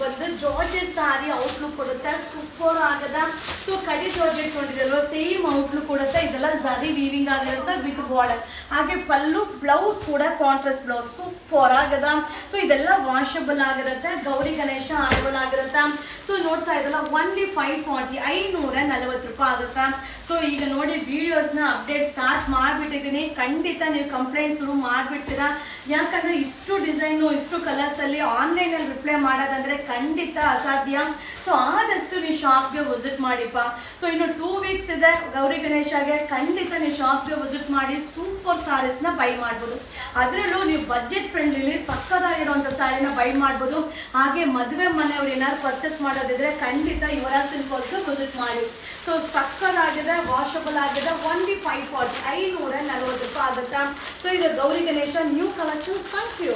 ಬಂದು ಜಾರ್ಜೆಟ್ ಸಾರಿ ಔಟ್ಲುಕ್ ಕೊಡುತ್ತೆ, ಸೂಪರ್ ಆಗದ. ಸೊ ಕಡಿ ಜಾರ್ಜೆಟ್ ನೋಡಿದಲ್ವ, ಸೇಮ್ ಔಟ್ಲುಕ್ ಕೊಡುತ್ತೆ. ಇದೆಲ್ಲ ಝರಿ ವೀವಿಂಗ್ ಆಗಿರುತ್ತೆ ವಿತ್ ಬಾರ್ಡರ್. ಹಾಗೆ ಪಲ್ಲು ಬ್ಲೌಸ್ ಕೂಡ ಕಾಂಟ್ರಾಸ್ಟ್ ಬ್ಲೌಸ್, ಸೂಪರ್ ಆಗದ. ಸೊ ಇದೆಲ್ಲ ವಾಷಬಲ್ ಆಗಿರುತ್ತೆ, ಗೌರಿ ಗಣೇಶ ಆಡಬಲ್ ಆಗಿರುತ್ತೆ. ಸೊ ನೋಡ್ತಾ ಇದ್ದಲ್ಲ, ಓನ್ಲಿ 540, 540 ರೂಪಾಯಿ ಆಗುತ್ತಾ. ಸೊ ಈಗ ನೋಡಿ ವಿಡಿಯೋಸ್ನ ಅಪ್ಡೇಟ್ ಸ್ಟಾರ್ಟ್ ಮಾಡಿಬಿಟ್ಟಿದ್ದೀನಿ. ಖಂಡಿತ ನೀವು ಕಂಪ್ಲೇಂಟ್ ಶುರು ಮಾಡಿಬಿಡ್ತೀರಾ. ಯಾಕಂದರೆ ಇಷ್ಟು ಡಿಸೈನು ಇಷ್ಟು ಕಲರ್ಸಲ್ಲಿ ಆನ್ಲೈನಲ್ಲಿ ರಿಪ್ಲೈ ಮಾಡೋದಂದರೆ ಖಂಡಿತ ಅಸಾಧ್ಯ. ಸೊ ಆದಷ್ಟು ನೀವು ಶಾಪ್ಗೆ ವಿಸಿಟ್ ಮಾಡಿಪ್ಪ. ಸೊ ಇನ್ನು 2 ವೀಕ್ಸ್ ಇದೆ ಗೌರಿ ಗಣೇಶಗೆ. ಖಂಡಿತ ನೀವು ಶಾಪ್ಗೆ ವಿಸಿಟ್ ಮಾಡಿ ಸೂಪರ್ ಸಾರೀಸ್ನ ಬೈ ಮಾಡ್ಬೋದು. ಅದರಲ್ಲೂ ನೀವು ಬಜೆಟ್ ಫ್ರೆಂಡ್ಲಿ ಸಕ್ಕದಾಗಿರುವಂಥ ಸ್ಯಾರಿನ ಬೈ ಮಾಡ್ಬೋದು. ಹಾಗೆ ಮದುವೆ ಮನೆಯವ್ರು ಏನಾದ್ರು ಪರ್ಚೇಸ್ ಮಾಡೋದಿದ್ರೆ ಖಂಡಿತ ಯುವರಾಜ್ ಸಿಲ್ಕ್ಸ್ಗೆ ವಿಸಿಟ್ ಮಾಡಿ. ಸೊ ಸಕ್ಕದಾಗಿದೆ, ವಾಷಬಲ್ ಆಗಿದೆ. ಓನ್ಲಿ 540, 540 ರೂಪಾಯಿ ಆಗುತ್ತಾ. ಸೊ ಇದು Gauri Ganesha new collection. Thank you.